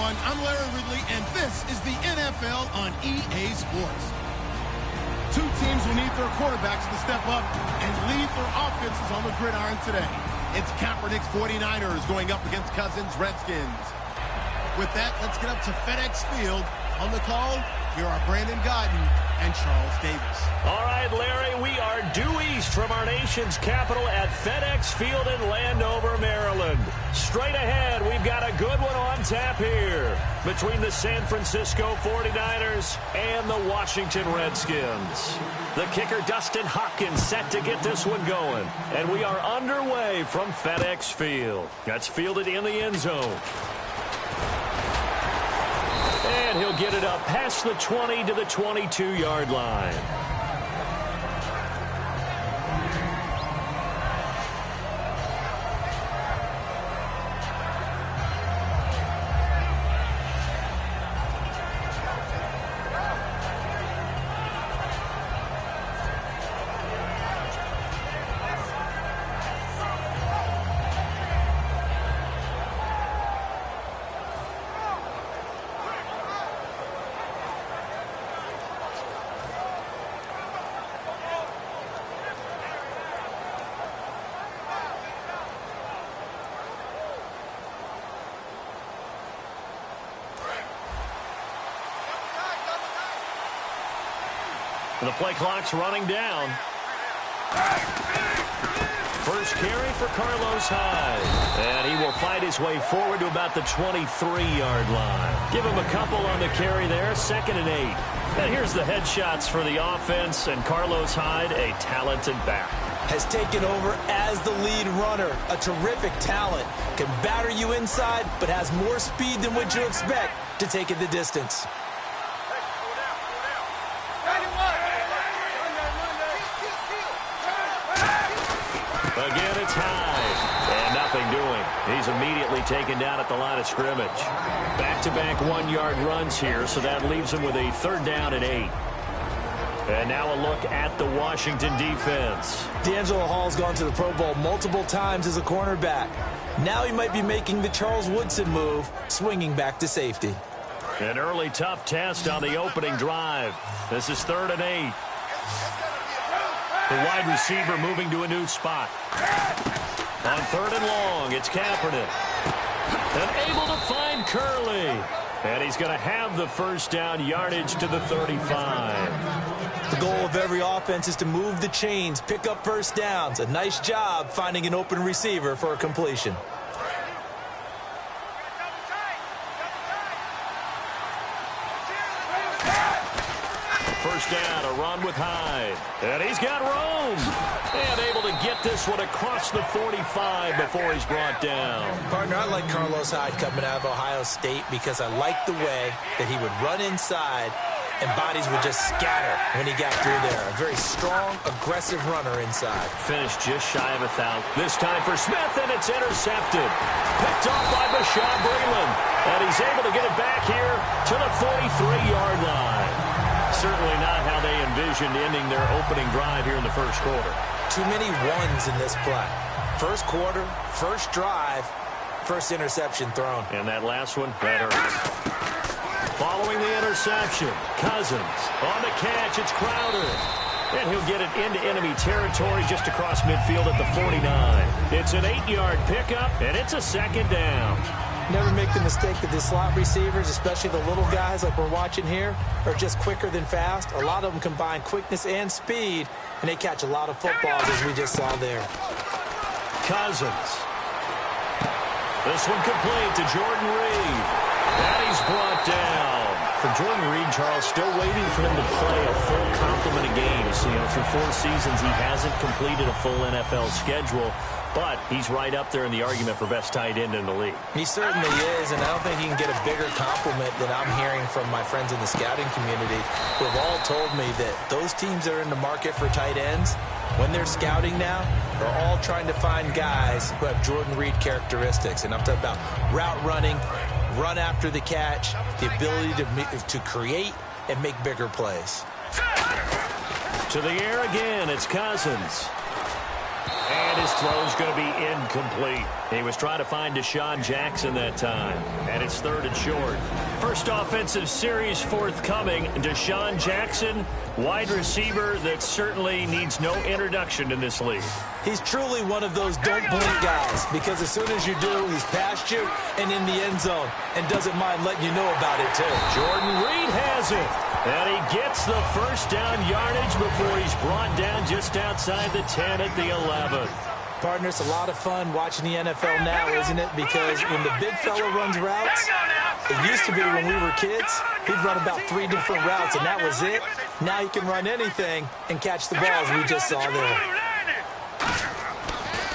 everyone. I'm Larry Ridley, and this is the NFL on EA Sports. Two teams will need their quarterbacks to step up and lead their offenses on the gridiron today. It's Kaepernick's 49ers going up against Cousins' Redskins. With that, let's get up to FedEx Field. On the call, here are Brandon Godden and Charles Davis. All right, Larry, we are due east from our nation's capital at FedEx Field in Landover, Maryland. Straight ahead, we've got a good one on tap here between the San Francisco 49ers and the Washington Redskins. The kicker, Dustin Hopkins, set to get this one going. And we are underway from FedEx Field. That's fielded in the end zone. And he'll get it up past the 20 to the 22-yard line. The play clock's running down. First carry for Carlos Hyde. And he will fight his way forward to about the 23-yard line. Give him a couple on the carry there, 2nd and 8. And here's the headshots for the offense, and Carlos Hyde, a talented back. Has taken over as the lead runner. A terrific talent. Can batter you inside, but has more speed than what you expect to take it the distance. Again, it's Hyde. And nothing doing. He's immediately taken down at the line of scrimmage. Back-to-back one-yard runs here, so that leaves him with a 3rd down and 8. And now a look at the Washington defense. D'Angelo Hall's gone to the Pro Bowl multiple times as a cornerback. Now he might be making the Charles Woodson move, swinging back to safety. An early tough test on the opening drive. This is 3rd and 8. The wide receiver moving to a new spot. On 3rd and long, it's Kaepernick. And able to find Curley. And he's going to have the first down, yardage to the 35. The goal of every offense is to move the chains, pick up first downs. A nice job finding an open receiver for a completion. First down, a run with Hyde. And he's got room. And able to get this one across the 45 before he's brought down. Partner, I like Carlos Hyde coming out of Ohio State because I like the way that he would run inside and bodies would just scatter when he got through there. A very strong, aggressive runner inside. Finished just shy of 1,000. This time for Smith, and it's intercepted. Picked off by Bashaud Breeland. And he's able to get it back here to the 43-yard line. Certainly not how they envisioned ending their opening drive here in the first quarter. Too many ones in this play. First quarter, first drive, first interception thrown. And that last one, that hurts. Following the interception, Cousins on the catch, it's Crowder. And he'll get it into enemy territory just across midfield at the 49. It's an 8-yard pickup, and it's a 2nd down. Never make the mistake that the slot receivers, especially the little guys like we're watching here, are just quicker than fast. A lot of them combine quickness and speed, and they catch a lot of footballs, as we just saw there. Cousins. This one complete to Jordan Reed. And he's brought down. For Jordan Reed, Charles, still waiting for him to play a full complement of games. You know, through 4 seasons, he hasn't completed a full NFL schedule. But he's right up there in the argument for best tight end in the league. He certainly is, and I don't think he can get a bigger compliment than I'm hearing from my friends in the scouting community, who have all told me that those teams that are in the market for tight ends, when they're scouting now, are all trying to find guys who have Jordan Reed characteristics. And I'm talking about route running, run after the catch, the ability to create and make bigger plays. To the air again, it's Cousins. And his throw's going to be incomplete. He was trying to find Deshaun Jackson that time. And it's 3rd and short. First offensive series forthcoming. Deshaun Jackson, wide receiver that certainly needs no introduction in this league. He's truly one of those don't blink guys, because as soon as you do, he's past you and in the end zone and doesn't mind letting you know about it too. Jordan Reed has it. And he gets the first down yardage before he's brought down just outside the 10 at the 11. Partner, it's a lot of fun watching the NFL now, isn't it? Because when the big fella runs routes, it used to be when we were kids, he'd run about 3 different routes, and that was it. Now he can run anything and catch the balls we just saw there.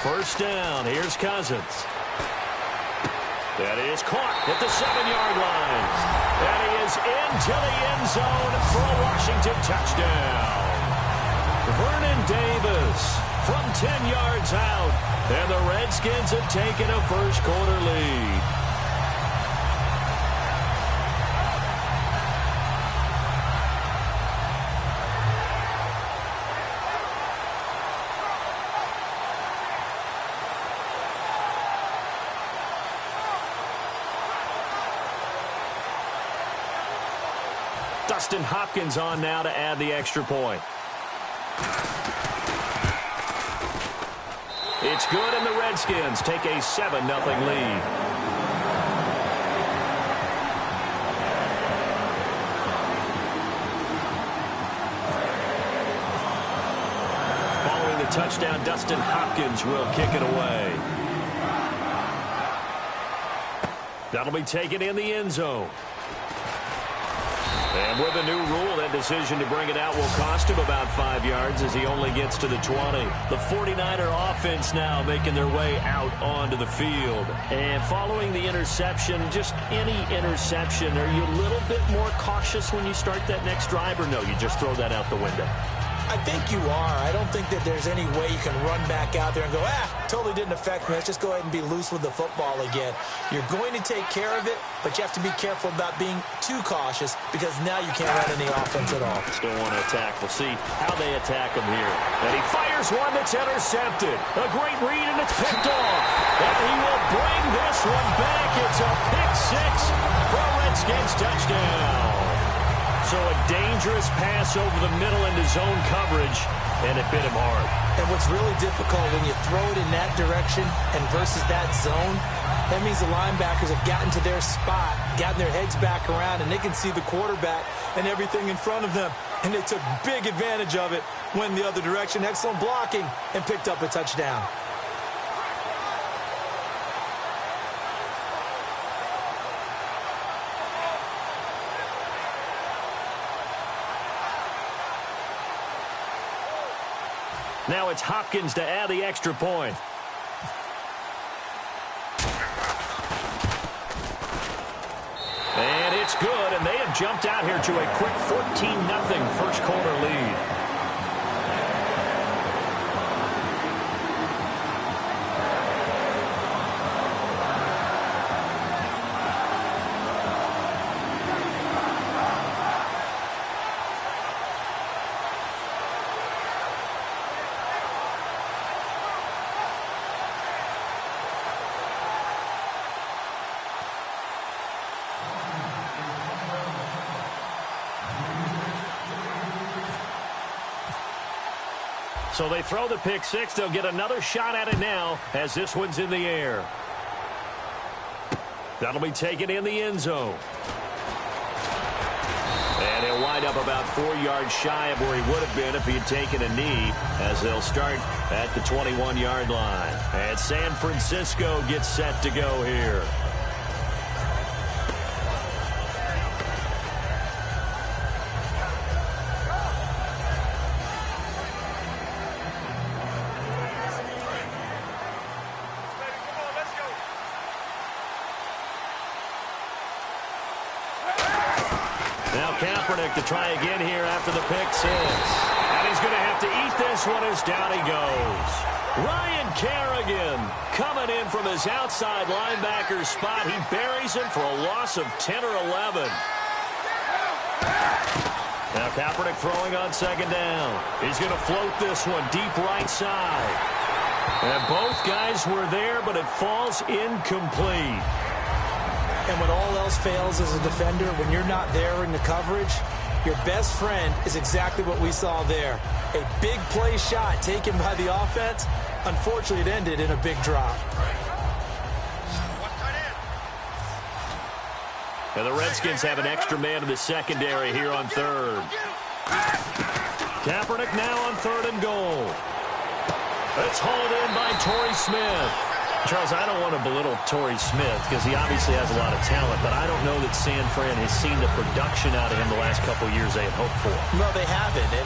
First down. Here's Cousins. That is caught at the 7-yard line. And he is into the end zone for a Washington touchdown. Vernon Davis from 10 yards out. And the Redskins have taken a first-quarter lead. Dustin Hopkins on now to add the extra point. It's good, and the Redskins take a 7-0 lead. Following the touchdown, Dustin Hopkins will kick it away. That'll be taken in the end zone. And with a new rule, that decision to bring it out will cost him about 5 yards as he only gets to the 20. The 49er offense now making their way out onto the field. And following the interception, just any interception, are you a little bit more cautious when you start that next drive, or no, you just throw that out the window? I think you are. I don't think that there's any way you can run back out there and go, totally didn't affect me. Let's just go ahead and be loose with the football again. You're going to take care of it, but you have to be careful about being too cautious because now you can't run any offense at all. Still want to attack. We'll see how they attack him here. And he fires one that's intercepted. A great read, and it's picked off. And he will bring this one back. It's a pick six for a Redskins touchdown. So a dangerous pass over the middle into zone coverage, and it bit him hard. And what's really difficult when you throw it in that direction and versus that zone, that means the linebackers have gotten to their spot, gotten their heads back around, and they can see the quarterback and everything in front of them. And they took big advantage of it, went the other direction, excellent blocking, and picked up a touchdown. Now it's Hopkins to add the extra point. And it's good, and they have jumped out here to a quick 14-0 first-quarter lead. So they throw the pick six. They'll get another shot at it now as this one's in the air. That'll be taken in the end zone. And he'll wind up about 4 yards shy of where he would have been if he had taken a knee, as they'll start at the 21-yard line. And San Francisco gets set to go here. To try again here after the pick six. And he's going to have to eat this one as down he goes. Ryan Kerrigan coming in from his outside linebacker spot. He buries him for a loss of 10 or 11. Now Kaepernick throwing on second down. He's going to float this one deep right side. And both guys were there, but it falls incomplete. And when all else fails as a defender, when you're not there in the coverage, your best friend is exactly what we saw there. A big play shot taken by the offense. Unfortunately, it ended in a big drop. And the Redskins have an extra man in the secondary here on third. Kaepernick now on 3rd and goal. It's hauled in by Torrey Smith. Charles, I don't want to belittle Torrey Smith because he obviously has a lot of talent, but I don't know that San Fran has seen the production out of him the last couple of years they had hoped for. No, they haven't. And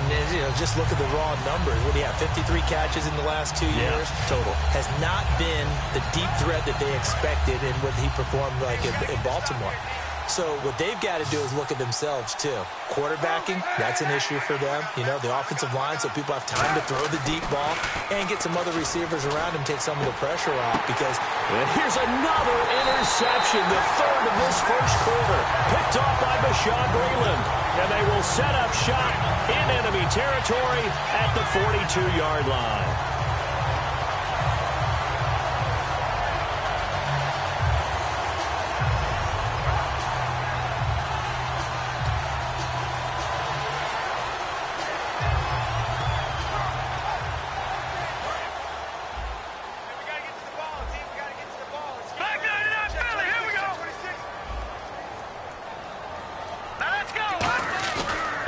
just look at the raw numbers. What do you have, 53 catches in the last 2 years? Total. Has not been the deep threat that they expected and what he performed like in Baltimore. So what they've got to do is look at themselves, too. Quarterbacking, that's an issue for them. The offensive line, so people have time to throw the deep ball and get some other receivers around him, take some of the pressure off. Because here's another interception, the 3rd of this first quarter. Picked off by Bashaud Breeland. And they will set up shop in enemy territory at the 42-yard line.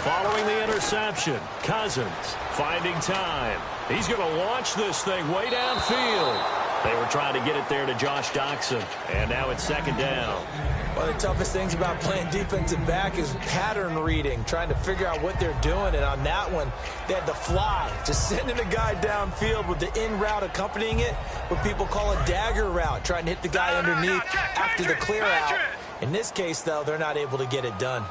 Following the interception, Cousins finding time. He's going to launch this thing way downfield. They were trying to get it there to Josh Doxson, and now it's 2nd down. One of the toughest things about playing defensive back is pattern reading, trying to figure out what they're doing. And on that one, they had the fly, just sending a guy downfield with the in route accompanying it, what people call a dagger route, trying to hit the guy underneath after the clear out. In this case, though, they're not able to get it done.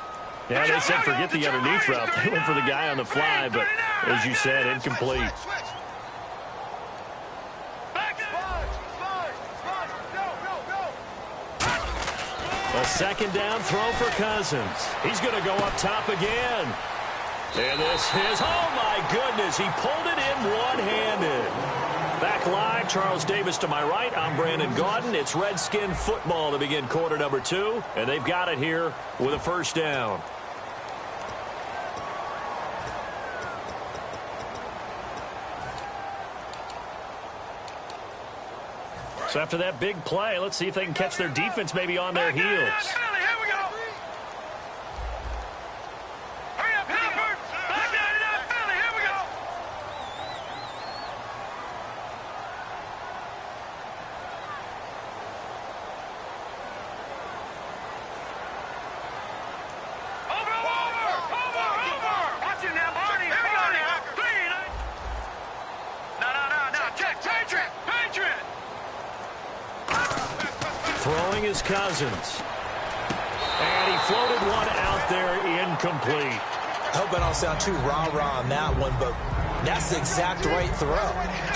Yeah, they said forget the underneath route. They went for the guy on the fly, but as you said, incomplete. A 2nd down throw for Cousins. He's going to go up top again. And this is, oh my goodness, he pulled it in one-handed. Back live, Charles Davis to my right. I'm Brandon Gaudin. It's Redskin football to begin quarter number 2, and they've got it here with a 1st down. So after that big play, let's see if they can catch their defense maybe on their heels. Throwing is Cousins. And he floated one out there, incomplete. I hope I don't sound too rah-rah on that one, but that's the exact right throw.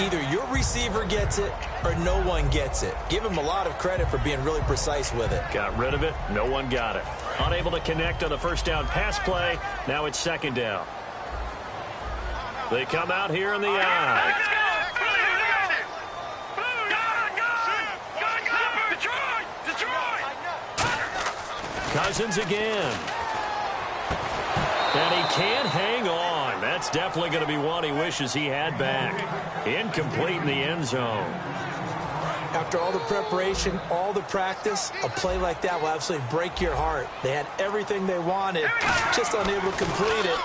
Either your receiver gets it or no one gets it. Give him a lot of credit for being really precise with it. Got rid of it. No one got it. Unable to connect on the 1st down pass play. Now it's 2nd down. They come out here in the eye. Cousins again. And he can't hang on. That's definitely going to be one he wishes he had back. Incomplete in the end zone. After all the preparation, all the practice, a play like that will absolutely break your heart. They had everything they wanted, just unable to complete it.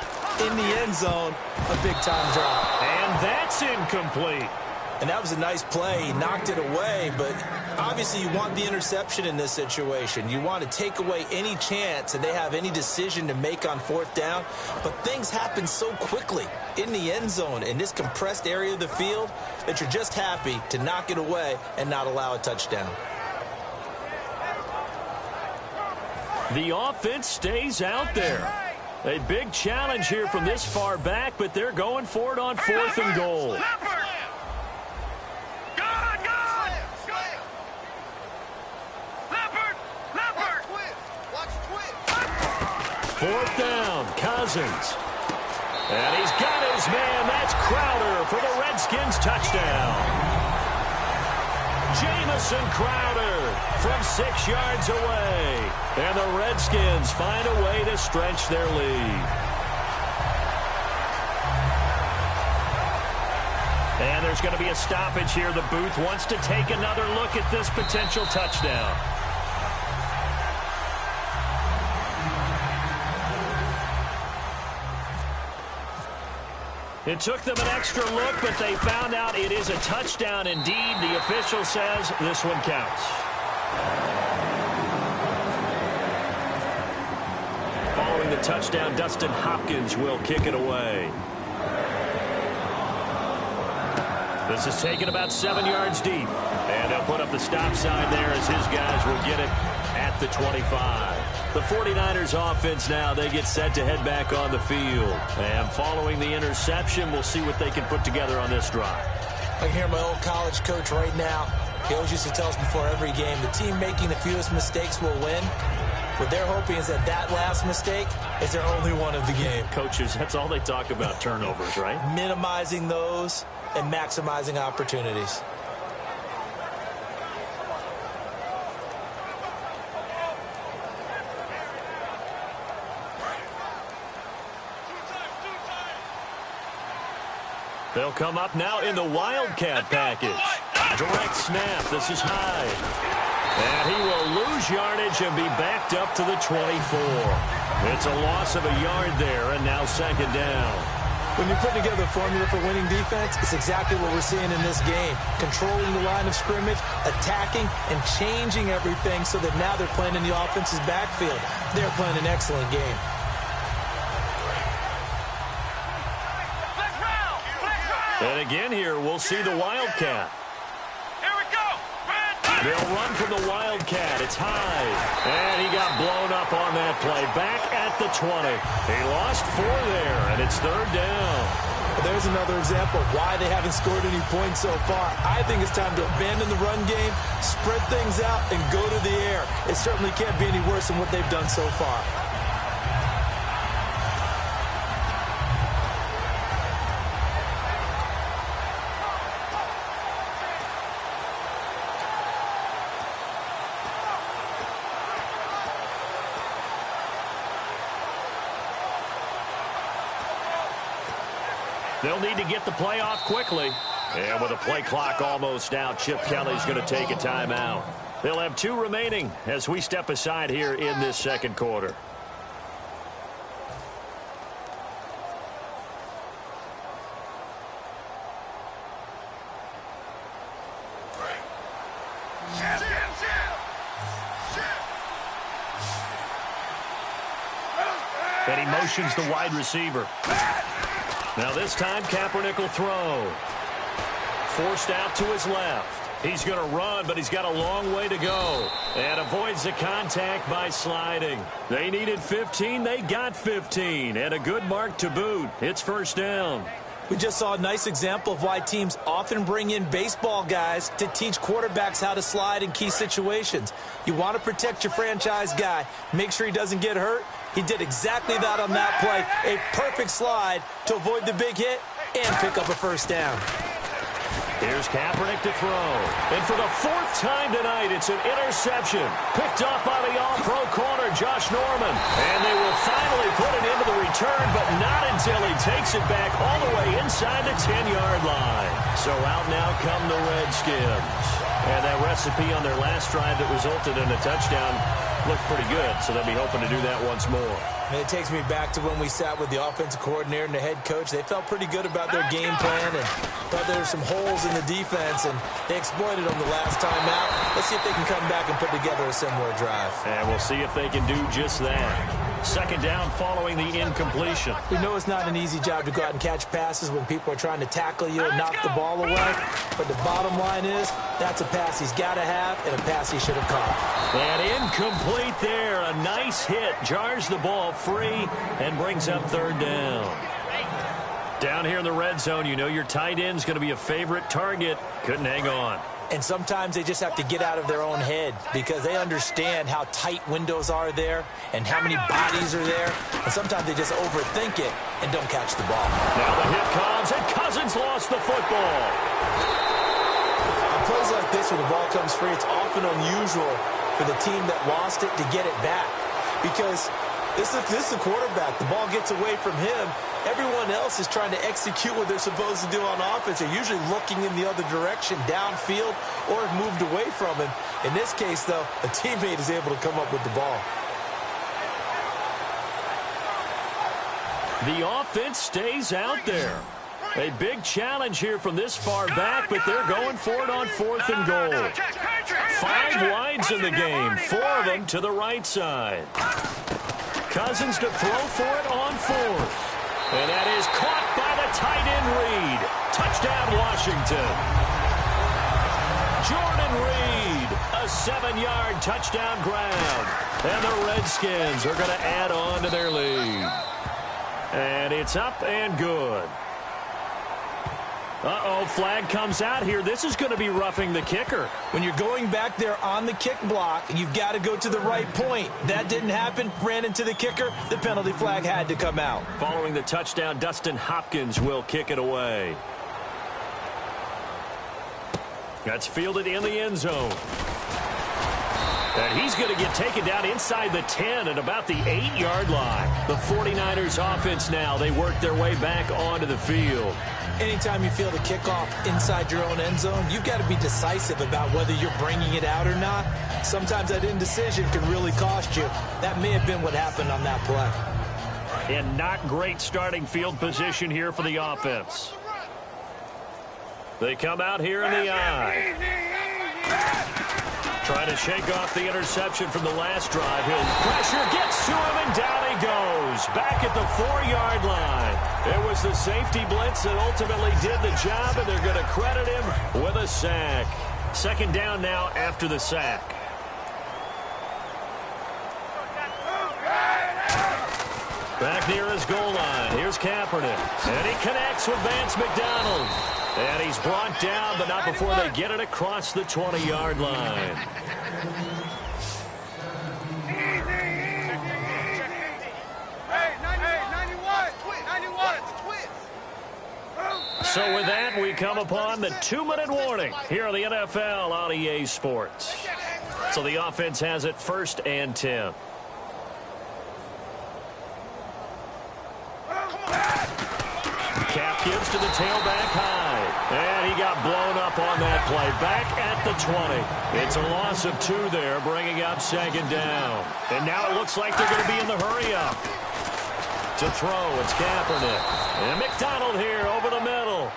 In the end zone, a big-time drop. And that's incomplete. And that was a nice play. He knocked it away, but obviously you want the interception in this situation. You want to take away any chance that they have any decision to make on 4th down. But things happen so quickly in the end zone in this compressed area of the field that you're just happy to knock it away and not allow a touchdown. The offense stays out there. A big challenge here from this far back, but they're going for it on 4th and goal. 4th down, Cousins. And he's got his man. That's Crowder for the Redskins touchdown. Jamison Crowder from 6 yards away. And the Redskins find a way to stretch their lead. And there's going to be a stoppage here. The booth wants to take another look at this potential touchdown. It took them an extra look, but they found out it is a touchdown indeed. The official says this one counts. Following the touchdown, Dustin Hopkins will kick it away. This is taken about 7 yards deep. And they'll put up the stop sign there as his guys will get it at the 25. The 49ers offense now, they get set to head back on the field. And following the interception, we'll see what they can put together on this drive. I can hear my old college coach right now. He always used to tell us before every game, the team making the fewest mistakes will win. What they're hoping is that that last mistake is their only one of the game. Coaches, that's all they talk about, turnovers, right? Minimizing those and maximizing opportunities. They'll come up now in the Wildcat package. Direct snap. This is Hyde. And he will lose yardage and be backed up to the 24. It's a loss of a yard there, and now second down. When you put together a formula for winning defense, it's exactly what we're seeing in this game. Controlling the line of scrimmage, attacking, and changing everything so that now they're playing in the offense's backfield. They're playing an excellent game. And again here, we'll see the Wildcat. Here we go. They'll run from the Wildcat. It's Hyde. And he got blown up on that play. Back at the 20. He lost 4 there, and it's third down. There's another example of why they haven't scored any points so far. I think it's time to abandon the run game, spread things out, and go to the air. It certainly can't be any worse than what they've done so far. They'll need to get the play off quickly. And with a play clock almost out, Chip Kelly's going to take a timeout. They'll have 2 remaining as we step aside here in this second quarter. And he motions the wide receiver. Now this time, Kaepernick will throw. Forced out to his left. He's going to run, but he's got a long way to go. And avoids the contact by sliding. They needed 15. They got 15. And a good mark to boot. It's first down. We just saw a nice example of why teams often bring in baseball guys to teach quarterbacks how to slide in key situations. You want to protect your franchise guy. Make sure he doesn't get hurt. He did exactly that on that play. A perfect slide to avoid the big hit and pick up a first down. Here's Kaepernick to throw. And for the 4th time tonight, it's an interception. Picked up by the all-pro corner, Josh Norman. And they will finally put it into the return, but not until he takes it back all the way inside the 10-yard line. So out now come the Redskins. And that recipe on their last drive that resulted in a touchdown looked pretty good, so they'll be hoping to do that once more. And it takes me back to when we sat with the offensive coordinator and the head coach. They felt pretty good about their game plan and thought there were some holes in the defense, and they exploited them the last time out. Let's see if they can come back and put together a similar drive. And we'll see if they can do just that. Second down following the incompletion. We know it's not an easy job to go out and catch passes when people are trying to tackle you and knock the ball away. But the bottom line is, that's a pass he's got to have and a pass he should have caught. And incomplete there. A nice hit. Jars the ball free and brings up third down. Down here in the red zone, you know your tight end's going to be a favorite target. Couldn't hang on. And sometimes they just have to get out of their own head because they understand how tight windows are there and how many bodies are there. And sometimes they just overthink it and don't catch the ball. Now the hit comes, and Cousins lost the football. Plays Plays like this when the ball comes free, it's often unusual for the team that lost it to get it back. Because this is the quarterback. The ball gets away from him. Everyone else is trying to execute what they're supposed to do on offense. They're usually looking in the other direction, downfield, or have moved away from him. In this case, though, a teammate is able to come up with the ball. The offense stays out there. A big challenge here from this far back, but they're going for it on 4th and goal. 5 wides in the game, 4 of them to the right side. Cousins to throw for it on 4th. And that is caught by the tight end Reed. Touchdown, Washington. Jordan Reed, a 7-yard touchdown grab. And the Redskins are going to add on to their lead. And it's up and good. Uh-oh, flag comes out here. This is going to be roughing the kicker. When you're going back there on the kick block, you've got to go to the right point. That didn't happen. Ran into the kicker. The penalty flag had to come out. Following the touchdown, Dustin Hopkins will kick it away. That's fielded in the end zone. And he's going to get taken down inside the 10 at about the 8-yard line. The 49ers offense now, they work their way back onto the field. Anytime you feel the kickoff inside your own end zone, you've got to be decisive about whether you're bringing it out or not. Sometimes that indecision can really cost you. That may have been what happened on that play. And not great starting field position here for the offense. They come out here in the eye. Trying to shake off the interception from the last drive. His pressure gets to him, and down he goes. Back at the 4-yard line. It was the safety blitz that ultimately did the job, and they're going to credit him with a sack. 2nd down now after the sack. Back near his goal line. Here's Kaepernick. And he connects with Vance McDonald. And he's brought down, but not before they get it across the 20-yard line. So with that, we come upon the 2-minute warning here on the NFL on EA Sports. So the offense has it 1st and 10. Cap gives to the tailback high. And he got blown up on that play. Back at the 20. It's a loss of 2 there, bringing up 2nd down. And now it looks like they're going to be in the hurry-up. To throw, it's Kaepernick. And McDonald here over the middle.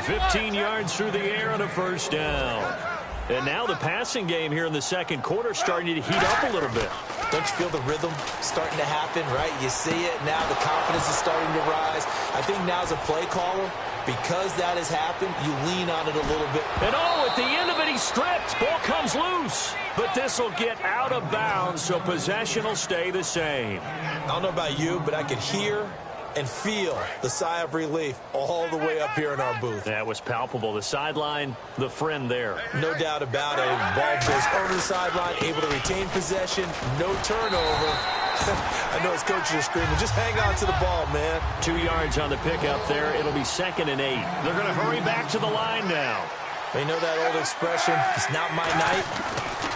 15 yards through the air and a 1st down. And now the passing game here in the 2nd quarter starting to heat up a little bit. Don't you feel the rhythm starting to happen, right? You see it now. The confidence is starting to rise. I think now as a play caller, because that has happened, you lean on it a little bit. And at the end of it, he's stripped. Ball comes loose. But this will get out of bounds, so possession will stay the same. I don't know about you, but I could hear and feel the sigh of relief all the way up here in our booth. That was palpable. The sideline, the friend there. No doubt about it. Ball goes over the sideline, able to retain possession, no turnover. I know his coaches are screaming, just hang on to the ball, man. 2 yards on the pickup there. It'll be 2nd and 8. They're going to hurry back to the line now. You know that old expression, it's not my night.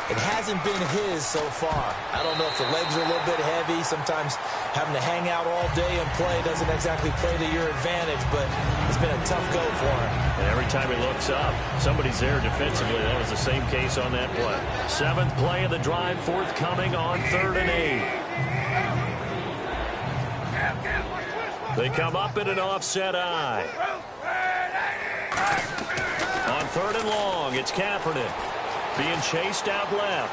It hasn't been his so far. I don't know if the legs are a little bit heavy. Sometimes having to hang out all day and play doesn't exactly play to your advantage, but it's been a tough go for him. And every time he looks up, somebody's there defensively. That was the same case on that play. 7th play of the drive, forthcoming on 3rd and 8. They come up in an offset eye. On 3rd and long, it's Kaepernick. Being chased out left.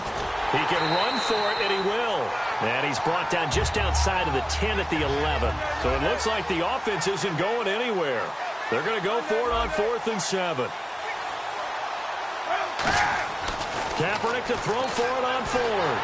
He can run for it, and he will. And he's brought down just outside of the 10 at the 11. So it looks like the offense isn't going anywhere. They're going to go for it on 4th and 7. Kaepernick to throw for it on 4th.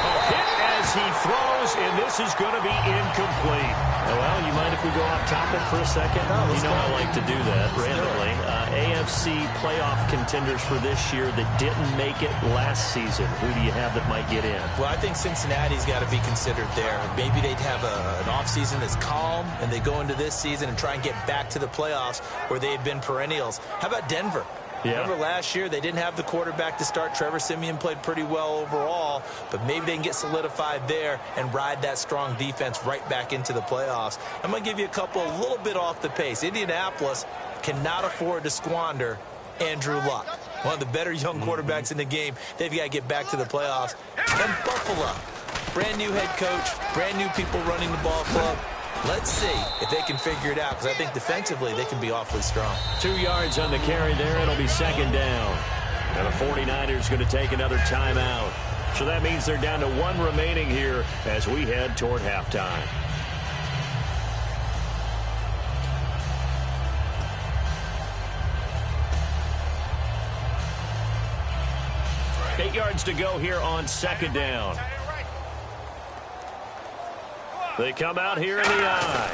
Hit as he throws, and this is going to be incomplete. Well, you mind if we go off topic for a second? No, you know I like to do that randomly. AFC playoff contenders for this year that didn't make it last season. Who do you have that might get in? Well, I think Cincinnati's got to be considered there. Maybe they'd have an offseason that's calm, and they go into this season and try and get back to the playoffs where they had been perennials. How about Denver? Yeah. Remember last year, they didn't have the quarterback to start. Trevor Siemian played pretty well overall, but maybe they can get solidified there and ride that strong defense right back into the playoffs. I'm going to give you a couple a little bit off the pace. Indianapolis cannot afford to squander Andrew Luck, one of the better young quarterbacks in the game. They've got to get back to the playoffs. And Buffalo, brand new head coach, brand new people running the ball club. Let's see if they can figure it out, because I think defensively they can be awfully strong. 2 yards on the carry there. It'll be second down. And the 49ers going to take another timeout. So that means they're down to 1 remaining here as we head toward halftime. Right. 8 yards to go here on second down. They come out here in the eye.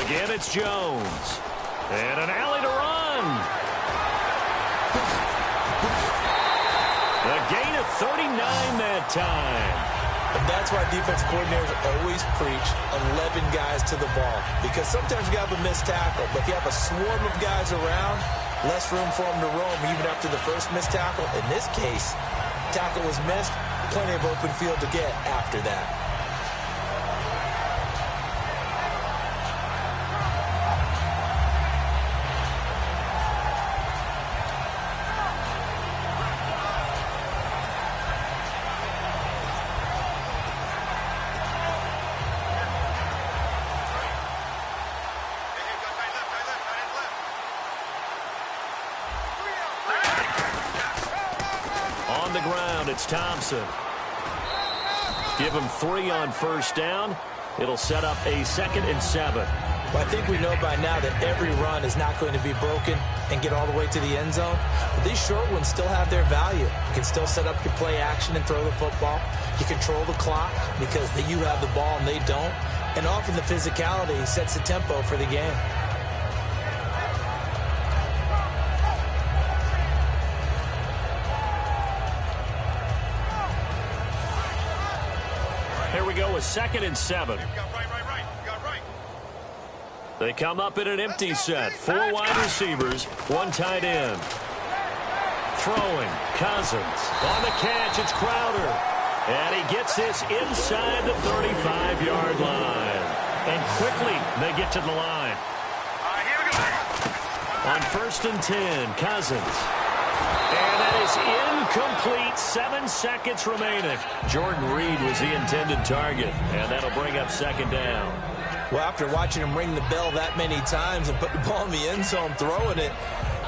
Again, it's Jones. And an alley to run. A gain of 39 that time. And that's why defensive coordinators always preach 11 guys to the ball. Because sometimes you have a missed tackle, but if you have a swarm of guys around, less room for them to roam even after the first missed tackle. In this case, tackle was missed, plenty of open field to get after that. It's Thompson. Give him 3 on first down. It'll set up a 2nd and 7. Well, I think we know by now that every run is not going to be broken and get all the way to the end zone. But these short ones still have their value. You can still set up your play action and throw the football. You control the clock because you have the ball and they don't. And often the physicality sets the tempo for the game. Here we go with 2nd and 7. They come up in an empty set. 4 wide receivers, 1 tight end. Throwing, Cousins. On the catch, it's Crowder. And he gets this inside the 35-yard line. And quickly, they get to the line. On 1st and 10, Cousins. And that is incomplete. 7 seconds remaining. Jordan Reed was the intended target. And that'll bring up 2nd down. Well, after watching him ring the bell that many times and put the ball in the end zone throwing it,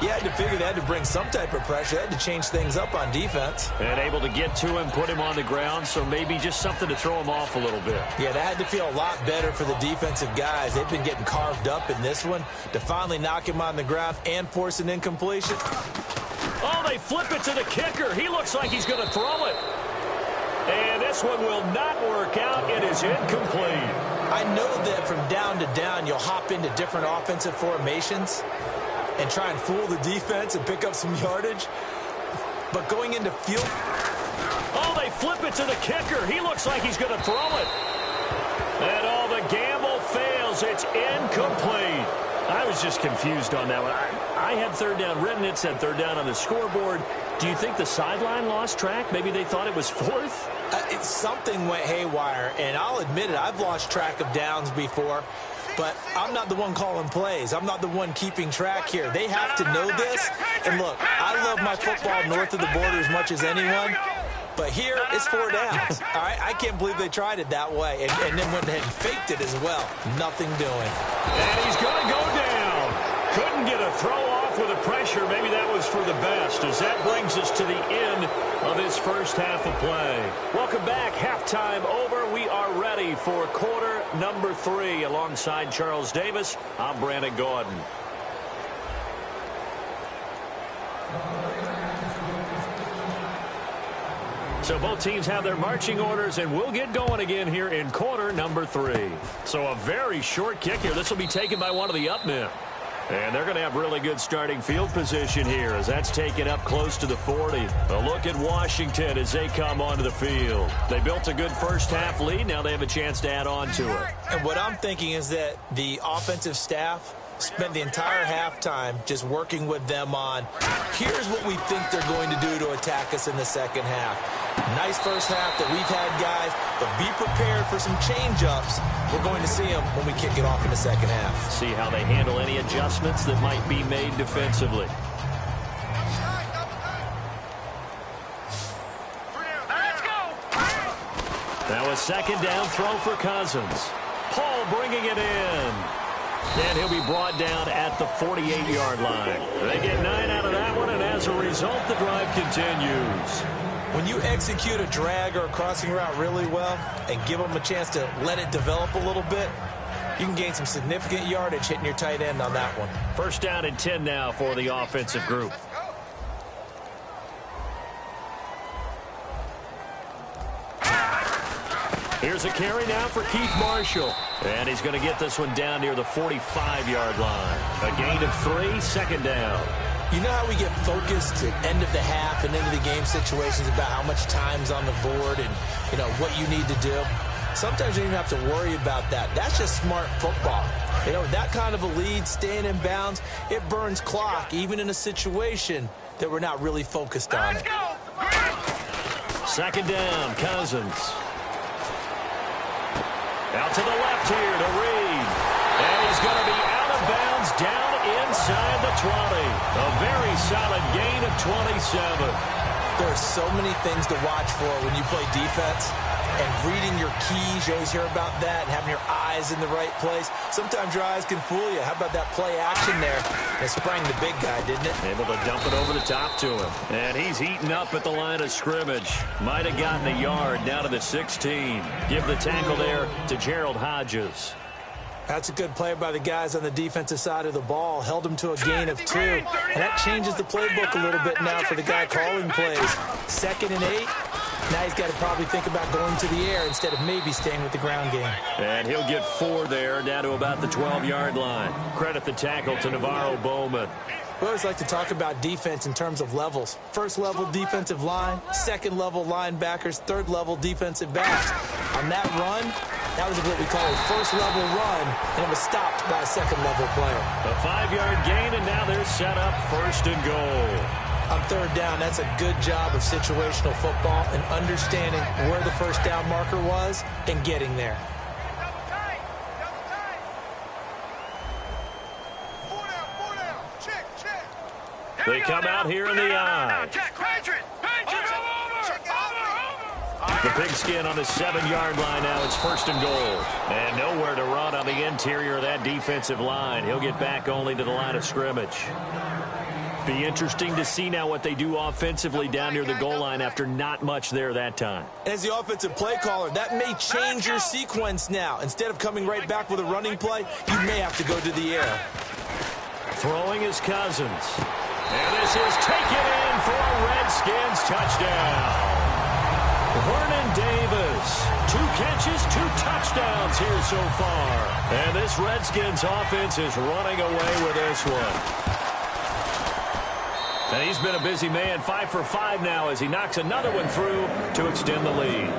you had to figure they had to bring some type of pressure. They had to change things up on defense. And able to get to him, put him on the ground, so maybe just something to throw him off a little bit. Yeah, that had to feel a lot better for the defensive guys. They've been getting carved up in this one. To finally knock him on the ground and force an incompletion. Oh, they flip it to the kicker. He looks like he's going to throw it. And this one will not work out. It is incomplete. I know that from down to down, you'll hop into different offensive formations and try and fool the defense and pick up some yardage. But going into field... Oh, they flip it to the kicker. He looks like he's going to throw it. And all the gamble fails. It's incomplete. I was just confused on that one. I had 3rd down written. It said 3rd down on the scoreboard. Do you think the sideline lost track? Maybe they thought it was 4th? Something went haywire, and I'll admit it, I've lost track of downs before, but I'm not the one calling plays. I'm not the one keeping track here. They have to know this. And look, I love my football north of the border as much as anyone, but here it's 4 downs. All right, I can't believe they tried it that way, and then went ahead and faked it as well. Nothing doing. And he's going to go down. Couldn't get a throw off with the pressure. Maybe that was for the best, as that brings us to the end of this first half of play. Welcome back. Halftime over. We are ready for quarter number 3. Alongside Charles Davis, I'm Brandon Gordon. So both teams have their marching orders, and we'll get going again here in quarter number 3. So a very short kick here. This will be taken by one of the up men. And they're going to have really good starting field position here, as that's taken up close to the 40. A look at Washington as they come onto the field. They built a good first half lead. Now they have a chance to add on to it. And what I'm thinking is that the offensive staff spent the entire halftime just working with them on, here's what we think they're going to do to attack us in the second half. Nice first half that we've had, guys, but be prepared for some change-ups. We're going to see them when we kick it off in the second half. See how they handle any adjustments that might be made defensively. Now a second down throw for Cousins. Paul bringing it in. And he'll be brought down at the 48-yard line. They get 9 out of that one, and as a result, the drive continues. When you execute a drag or a crossing route really well and give them a chance to let it develop a little bit, you can gain some significant yardage hitting your tight end on that one. First down and 10 now for the offensive group. Here's a carry now for Keith Marshall. And he's going to get this one down near the 45-yard line. A gain of 3, second down. You know how we get focused at end of the half and into the game situations about how much time's on the board and, you know, what you need to do? Sometimes you don't even have to worry about that. That's just smart football. You know, that kind of a lead, staying in bounds, it burns clock, even in a situation that we're not really focused on it. Second down, Cousins. Out to the left here to Reed. And he's going to be out of bounds down inside the 20. A very solid gain of 27. There are so many things to watch for when you play defense. And reading your keys, you always hear about that, and having your eyes in the right place. Sometimes your eyes can fool you. How about that play action there? It sprang the big guy, didn't it? Able to dump it over the top to him. And he's eaten up at the line of scrimmage. Might have gotten a yard down to the 16. Give the tackle there to Gerald Hodges. That's a good play by the guys on the defensive side of the ball. Held them to a gain of 2. And that changes the playbook a little bit now for the guy calling plays. 2nd and 8. Now he's got to probably think about going to the air instead of maybe staying with the ground game. And he'll get 4 there, down to about the 12-yard line. Credit the tackle to Navarro Bowman. We always like to talk about defense in terms of levels. First level defensive line, second level linebackers, third level defensive backs. On that run, that was what we call a first level run, and it was stopped by a second level player. A 5-yard gain, and now they're set up 1st and goal. On third down, that's a good job of situational football and understanding where the first down marker was and getting there. They come out here in the eye. The pigskin on the 7-yard line now. It's 1st and goal. And nowhere to run on the interior of that defensive line. He'll get back only to the line of scrimmage. Be interesting to see now what they do offensively down near the goal line after not much there that time. As the offensive play caller, that may change your sequence now. Instead of coming right back with a running play, you may have to go to the air. Throwing is Cousins. And this is taken in for a Redskins touchdown. Vernon Davis, 2 catches, 2 touchdowns here so far. And this Redskins offense is running away with this one. And he's been a busy man, 5 for 5 now as he knocks another one through to extend the lead.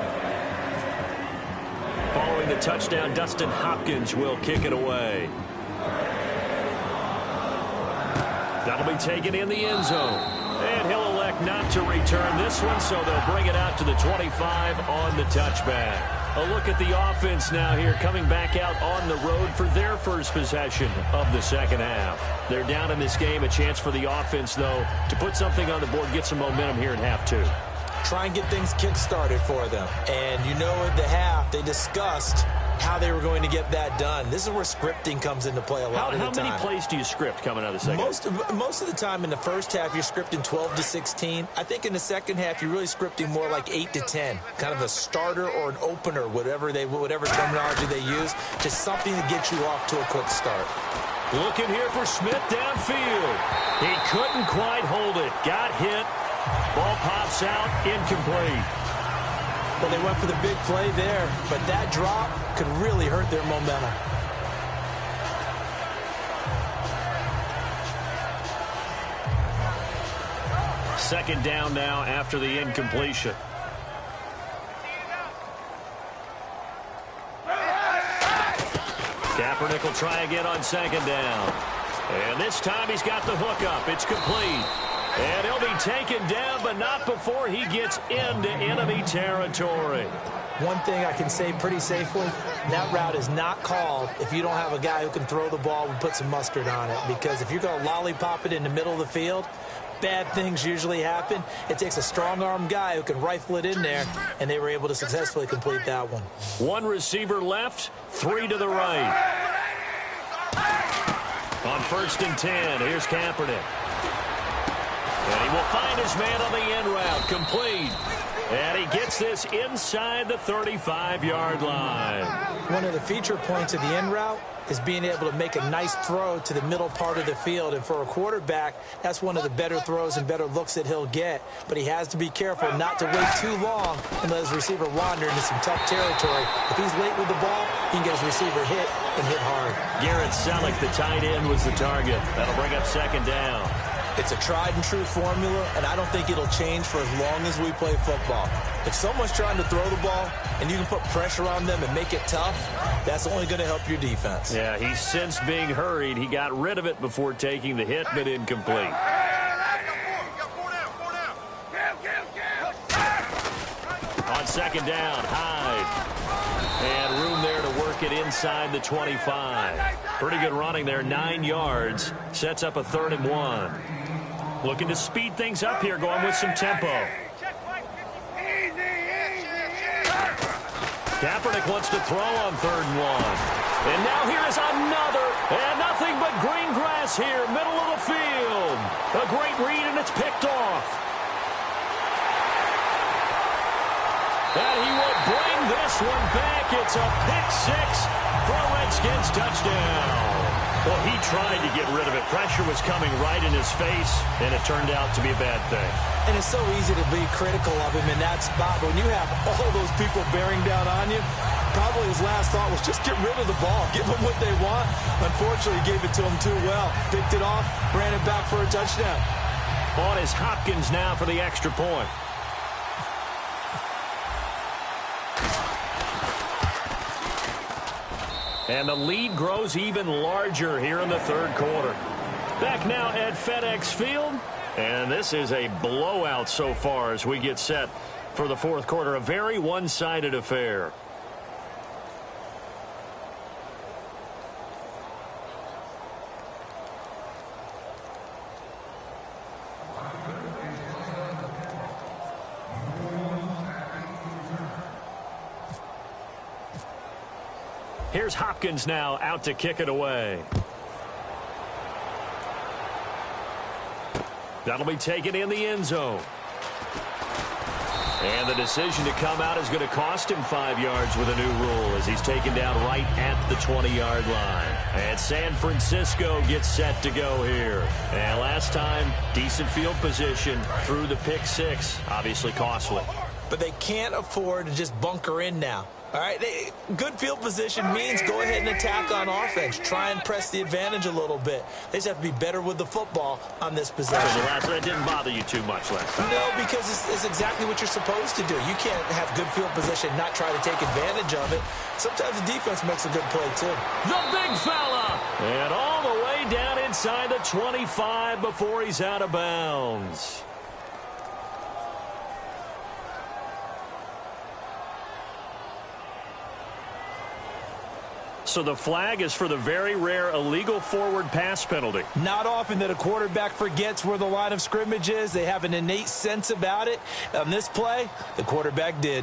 Following the touchdown, Dustin Hopkins will kick it away. That'll be taken in the end zone. And he'll elect not to return this one, so they'll bring it out to the 25 on the touchback. A look at the offense now here, coming back out on the road for their first possession of the second half. They're down in this game. A chance for the offense, though, to put something on the board, get some momentum here in half 2. Try and get things kick-started for them. And you know at the half, they discussed how they were going to get that done. This is where scripting comes into play a lot of the time. How many plays do you script coming out of the second half? Most of the time in the first half, you're scripting 12 to 16. I think in the second half, you're really scripting more like 8 to 10. Kind of a starter or an opener, whatever terminology they use. Just something to get you off to a quick start. Looking here for Smith downfield. He couldn't quite hold it. Got hit. Ball pops out, incomplete. Well, they went for the big play there, but that drop could really hurt their momentum. Second down now after the incompletion. Kaepernick will try again on second down. And this time he's got the hook up. It's complete. And he'll be taken down, but not before he gets into enemy territory. One thing I can say pretty safely, that route is not called if you don't have a guy who can throw the ball and put some mustard on it. Because if you're going to lollipop it in the middle of the field, bad things usually happen. It takes a strong-arm guy who can rifle it in there, and they were able to successfully complete that one. One receiver left, 3 to the right. On 1st and 10, here's Kaepernick. And he will find his man on the end route, complete. And he gets this inside the 35-yard line. One of the feature points of the end route is being able to make a nice throw to the middle part of the field. And for a quarterback, that's one of the better throws and better looks that he'll get. But he has to be careful not to wait too long and let his receiver wander into some tough territory. If he's late with the ball, he can get his receiver hit and hit hard. Garrett Selleck, the tight end, was the target. That'll bring up 2nd down. It's a tried-and-true formula, and I don't think it'll change for as long as we play football. If someone's trying to throw the ball and you can put pressure on them and make it tough, that's only going to help your defense. Yeah, he's since being hurried. He got rid of it before taking the hit, but incomplete. On 2nd down, Hyde. And room there to work it inside the 25. Pretty good running there, 9 yards. Sets up a 3rd and 1. Looking to speed things up here, going with some tempo. Kaepernick wants to throw on 3rd and 1. And now here is another. And nothing but green grass here, middle of the field. A great read, and it's picked off. And he will bring this one back. It's a pick 6 for a Redskins touchdown. Well, he tried to get rid of it. Pressure was coming right in his face, and it turned out to be a bad thing. And it's so easy to be critical of him in that spot. When you have all those people bearing down on you, probably his last thought was just get rid of the ball. Give them what they want. Unfortunately, he gave it to them too well. Picked it off, ran it back for a touchdown. On is Hopkins now for the extra point. And the lead grows even larger here in the 3rd quarter. Back now at FedEx Field. And this is a blowout so far as we get set for the 4th quarter. A very one-sided affair. Here's Hopkins now out to kick it away. That'll be taken in the end zone. And the decision to come out is going to cost him 5 yards with a new rule as he's taken down right at the 20-yard line. And San Francisco gets set to go here. And last time, decent field position through the pick 6. Obviously costly. But they can't afford to just bunker in now. All right, good field position means go ahead and attack on offense. Try and press the advantage a little bit. They just have to be better with the football on this possession. So that didn't bother you too much last time? No, because it's exactly what you're supposed to do. You can't have good field position, not try to take advantage of it. Sometimes the defense makes a good play, too. The big fella! And all the way down inside the 25 before he's out of bounds. So the flag is for the very rare illegal forward pass penalty. Not often that a quarterback forgets where the line of scrimmage is. They have an innate sense about it. On this play, the quarterback did.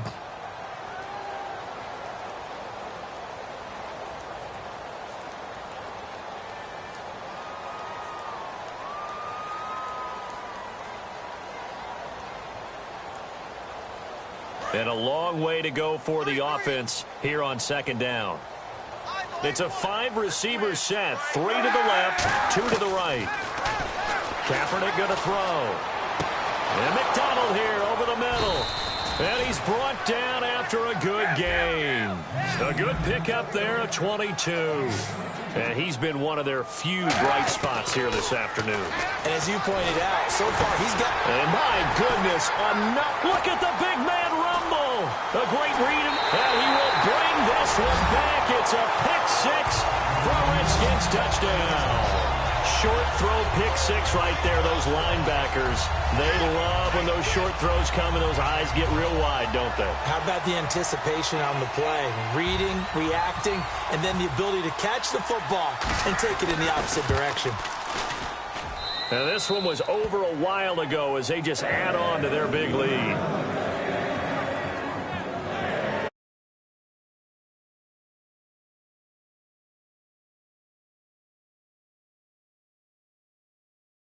And a long way to go for the offense here on 2nd down. It's a 5-receiver set. 3 to the left, 2 to the right. Kaepernick going to throw. And McDonald here over the middle. And he's brought down after a good gain. A good pickup there, a 22. And he's been one of their few bright spots here this afternoon. And as you pointed out, so far he's got... And my goodness, look at the big man rumble. A great read, and he will bring this one back. It's a pick 6 for a Redskins touchdown. short throw pick six right there, those linebackers. They love when those short throws come and those eyes get real wide, don't they? How about the anticipation on the play? Reading, reacting, and then the ability to catch the football and take it in the opposite direction. Now this one was over a while ago as they just add on to their big lead.